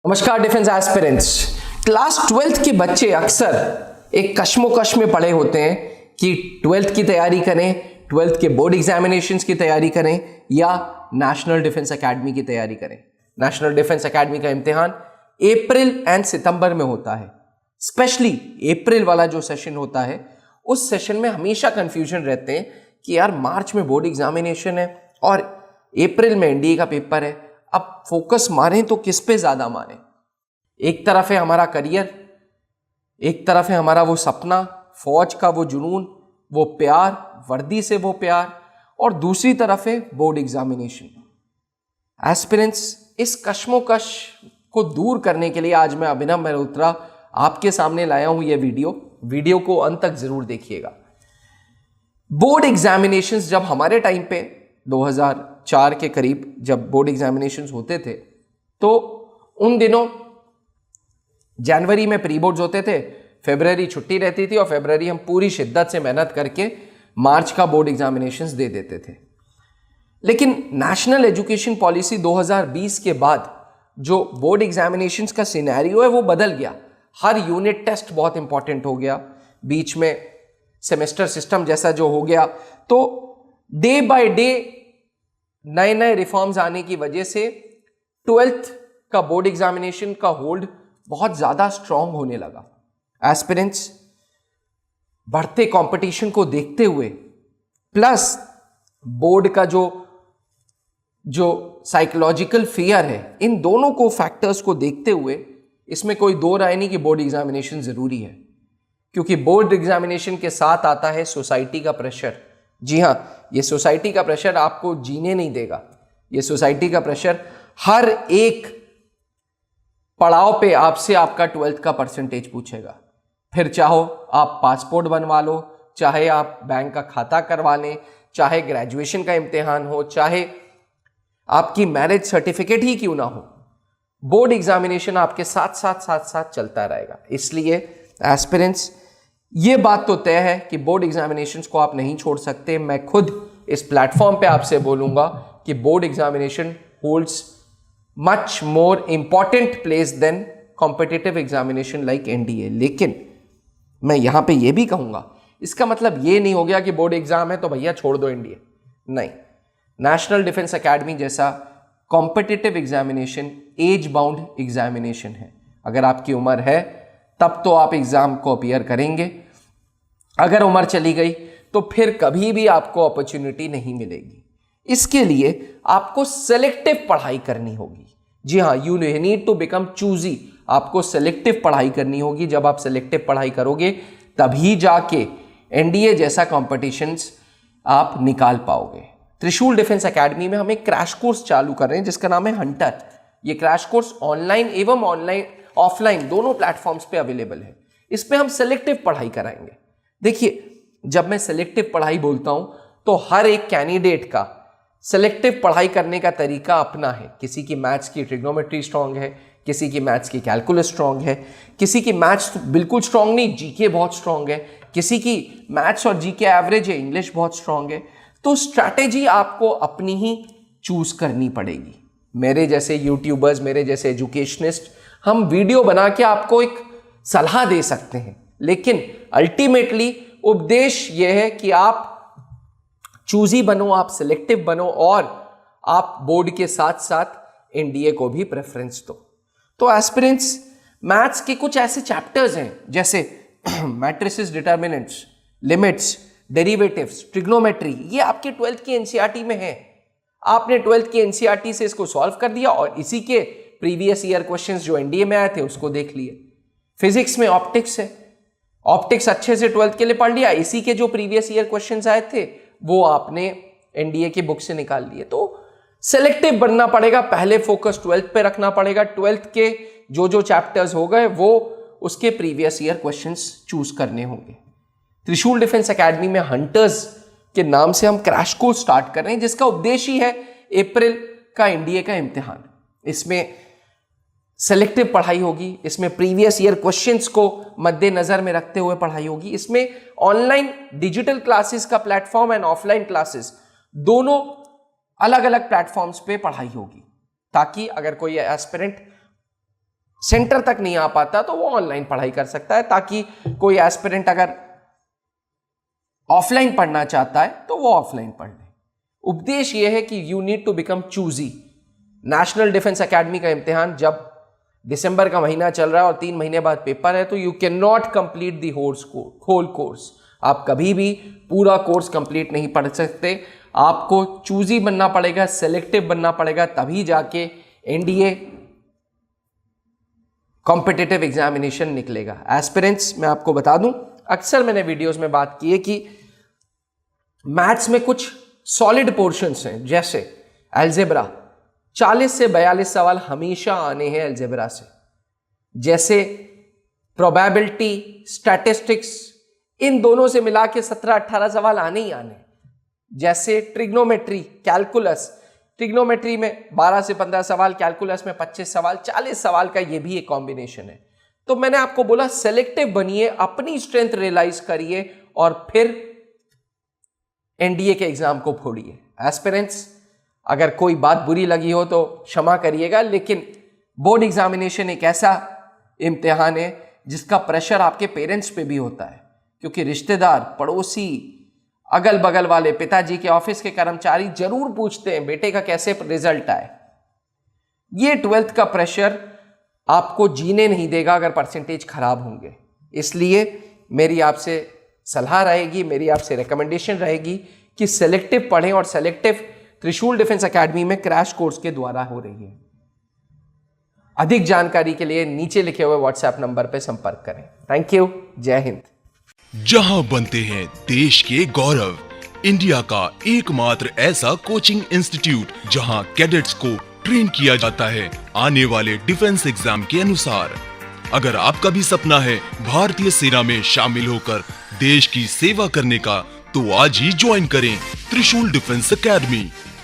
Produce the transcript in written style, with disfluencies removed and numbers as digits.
नमस्कार defence aspirants. Class 12th के बच्चे अक्सर एक कश्मोकश में पड़े होते हैं कि 12th की तैयारी करें, 12th के बोर्ड एग्जामिनेशंस की तैयारी करें या नेशनल डिफेंस एकेडमी की तैयारी करें। नेशनल डिफेंस एकेडमी का इम्तिहान अप्रैल एंड सितंबर में होता है। स्पेशली अप्रैल वाला जो सेशन होता है उस सेशन में हमेशा कंफ्यूजन रहते हैं कि यार मार्च में बोर्ड एग्जामिनेशन है और अप्रैल में एनडीए का पेपर है, अब फोकस मारें तो किस पे ज्यादा मारें। एक तरफ है हमारा करियर, एक तरफ है हमारा वो सपना, फौज का वो जुनून, वो प्यार, वर्दी से वो प्यार, और दूसरी तरफ है बोर्ड एग्जामिनेशन। एस्पिरेंट्स, इस कश्मोकश को दूर करने के लिए आज मैं अभिनव मल्होत्रा आपके सामने लाया हूं ये वीडियो को अंत तक जरूर देखिएगा। बोर्ड एग्जामिनेशंस जब हमारे टाइम पे 2004 के करीब जब बोर्ड एग्जामिनेशंस होते थे तो उन दिनों जनवरी में प्री बोर्ड्स होते थे, फरवरी छुट्टी रहती थी और फरवरी हम पूरी शिद्दत से मेहनत करके मार्च का बोर्ड एग्जामिनेशंस दे देते थे। लेकिन नेशनल एजुकेशन पॉलिसी 2020 के बाद जो बोर्ड एग्जामिनेशंस का सिनेरियो है वो बदल गया। हर यूनिट टेस्ट बहुत इंपॉर्टेंट हो गया, बीच में सेमेस्टर सिस्टम जैसा जो हो गया, तो डे बाय डे नए नए रिफॉर्म्स आने की वजह से 12th का बोर्ड एग्जामिनेशन का होल्ड बहुत ज्यादा स्ट्रांग होने लगा। एस्पिरेंट्स, बढ़ते कंपटीशन को देखते हुए प्लस बोर्ड का जो साइकोलॉजिकल फियर है, इन दोनों को फैक्टर्स को देखते हुए इसमें कोई दो राय नहीं कि बोर्ड एग्जामिनेशन जरूरी है, क्योंकि बोर्ड एग्जामिनेशन के साथ आता है सोसाइटी का प्रेशर। जी हां, ये सोसाइटी का प्रेशर आपको जीने नहीं देगा। ये सोसाइटी का प्रेशर हर एक पड़ाव पे आपसे आपका 12th का परसेंटेज पूछेगा। फिर चाहो आप पासपोर्ट बनवा लो, चाहे आप बैंक का खाता करवा लें, चाहे ग्रेजुएशन का इम्तिहान हो, चाहे आपकी मैरिज सर्टिफिकेट ही क्यों ना हो, बोर्ड एग्जामिनेशन आपके साथ साथ चलता रहेगा। इसलिए एस्पिरेंट्स, ये बात तो तय है कि बोर्ड एग्जामिनेशंस को आप नहीं छोड़ सकते। मैं खुद इस प्लेटफॉर्म पे आपसे बोलूंगा कि board examination holds much more important place than competitive examination like NDA. लेकिन मैं यहां पे ये भी कहूंगा, इसका मतलब ये नहीं हो गया कि बोर्ड एग्जाम है तो भैया छोड़ दो एनडीए। नहीं, नेशनल डिफेंस एकेडमी जैसा competitive examination age bound examination है। अगर आपकी उम्र है तब तो आप एग्जाम को अपीयर करेंगे, अगर उम्र चली गई तो फिर कभी भी आपको अपॉर्चुनिटी नहीं मिलेगी। इसके लिए आपको सेलेक्टिव पढ़ाई करनी होगी। जी हाँ, you need to become choosy. आपको सेलेक्टिव पढ़ाई करनी होगी। जब आप सेलेक्टिव पढ़ाई करोगे तभी जाके एनडीए जैसा कॉम्पिटिशन्स आप निकाल पाओगे। त्रिशूल डिफेंस एकेडमी में हम एक क्रैश कोर्स चालू कर रहे हैं जिसका नाम है हंटर। ये क्रैश कोर्स ऑनलाइन एवं ऑफलाइन दोनों प्लेटफॉर्म्स पे अवेलेबल है। इस पे हम सेलेक्टिव पढ़ाई कराएंगे। देखिए, जब मैं सेलेक्टिव पढ़ाई बोलता हूं तो हर एक कैंडिडेट का सेलेक्टिव पढ़ाई करने का तरीका अपना है। किसी की मैथ्स की ट्रिग्नोमेट्री स्ट्रांग है, किसी की मैथ्स की कैलकुलस स्ट्रांग है, किसी की मैथ्स बिल्कुल स्ट्रांग नहीं, जीके बहुत स्ट्रांग है, किसी की मैथ्स और जीके एवरेज है, इंग्लिश बहुत स्ट्रांग है। तो स्ट्रैटेजी आपको अपनी ही चूज करनी पड़ेगी। मेरे जैसे यूट्यूबर्स, मेरे जैसे एजुकेशनिस्ट, हम वीडियो बना के आपको एक सलाह दे सकते हैं, लेकिन अल्टीमेटली उपदेश यह है कि आप चूजी बनो, आप सिलेक्टिव बनो और आप बोर्ड के साथ साथ एनडीए को भी प्रेफरेंस दो। तो एस्पिरेंट्स, मैथ्स के कुछ ऐसे चैप्टर्स हैं जैसे matrices, determinants, limits, derivatives, trigonometry, ये आपके 12th की एनसीईआरटी में है। आपने 12th की एनसीईआरटी से इसको सॉल्व कर दिया और इसी के प्रीवियस ईयर क्वेश्चंस जो एनडीए में आए थे उसको देख लिए। फिजिक्स में ऑप्टिक्स है, ऑप्टिक्स अच्छे से 12th के लिए पढ़ लिया, इसी के जो प्रीवियस ईयर क्वेश्चंस आए थे वो आपने एनडीए की बुक से निकाल लिए। तो सेलेक्टिव बनना पड़ेगा, पहले फोकस 12th पे रखना पड़ेगा। 12th के जो चैप्टर्स हो गए वो उसके प्रीवियस ईयर क्वेश्चंस चूज करने होंगे। त्रिशूल डिफेंस एकेडमी में हंटर्स के नाम से हम क्रैश कोर्स स्टार्ट कर रहे हैं जिसका उद्देश्य ही है अप्रैल का एनडीए का इम्तिहान। इसमें सेलेक्टिव पढ़ाई होगी, इसमें प्रीवियस ईयर क्वेश्चंस को मद्देनजर में रखते हुए पढ़ाई होगी, इसमें ऑनलाइन डिजिटल क्लासेस का प्लेटफॉर्म एंड ऑफलाइन क्लासेस दोनों अलग अलग प्लेटफॉर्म्स पे पढ़ाई होगी, ताकि अगर कोई एस्पिरेंट सेंटर तक नहीं आ पाता तो वो ऑनलाइन पढ़ाई कर सकता है, ताकि कोई एस्पिरेंट अगर ऑफलाइन पढ़ना चाहता है तो वो ऑफलाइन पढ़ ले। उपदेश ये है कि you need to become choosy. National defence academy का इम्तिहान जब दिसंबर का महीना चल रहा है और 3 महीने बाद पेपर है, तो you can not complete the whole course. आप कभी भी पूरा कोर्स कंप्लीट नहीं पढ़ सकते, आपको चूजी बनना पड़ेगा, सेलेक्टिव बनना पड़ेगा, तभी जाके एनडीए कॉम्पिटिटिव एग्जामिनेशन निकलेगा। एस्पिरेंट्स, मैं आपको बता दूं, अक्सर मैंने वीडियोस में बात की है कि मैथ्स में कुछ सॉलिड पोर्शंस हैं, जैसे अलजेब्रा 40 से 42 सवाल हमेशा आने हैं अलजेब्रा से, जैसे प्रोबेबिलिटी, स्टैटिस्टिक्स, इन दोनों से मिला के 17-18 सवाल आने ही आने, जैसे ट्रिग्नोमेट्री, कैलकुलस, ट्रिग्नोमेट्री में 12 से 15 सवाल, कैलकुलस में 25 सवाल, 40 सवाल का ये भी एक कॉम्बिनेशन है। तो मैंने आपको बोला सेलेक्टिव बनिए, अपनी स्ट्रेंथ रियलाइज करिए और फिर एनडीए के एग्जाम को फोड़िए। एस्पिरेंट्स, अगर कोई बात बुरी लगी हो तो क्षमा करिएगा, लेकिन बोर्ड एग्जामिनेशन एक ऐसा इम्तिहान है जिसका प्रेशर आपके पेरेंट्स पे भी होता है, क्योंकि रिश्तेदार, पड़ोसी, अगल बगल वाले, पिताजी के ऑफिस के कर्मचारी जरूर पूछते हैं बेटे का कैसे रिजल्ट आए। ये 12th का प्रेशर आपको जीने नहीं देगा अगर परसेंटेज खराब होंगे। इसलिए मेरी आपसे सलाह रहेगी, मेरी आपसे रिकमेंडेशन रहेगी कि सेलेक्टिव पढ़ें, और सेलेक्टिव त्रिशूल डिफेंस एकेडमी में क्रैश कोर्स के द्वारा हो रही है। अधिक जानकारी के लिए नीचे लिखे हुए व्हाट्सएप नंबर पर संपर्क करें। Thank you. जय हिंद। जहां बनते हैं देश के गौरव, इंडिया का एकमात्र ऐसा कोचिंग इंस्टीट्यूट जहां कैडेट्स को ट्रेन किया जाता है आने वाले डिफेंस एग्जाम के अनुसार। अगर आपका भी सपना है भारतीय सेना में शामिल होकर देश की सेवा करने का, तो आज ही ज्वाइन करें त्रिशूल डिफेंस एकेडमी।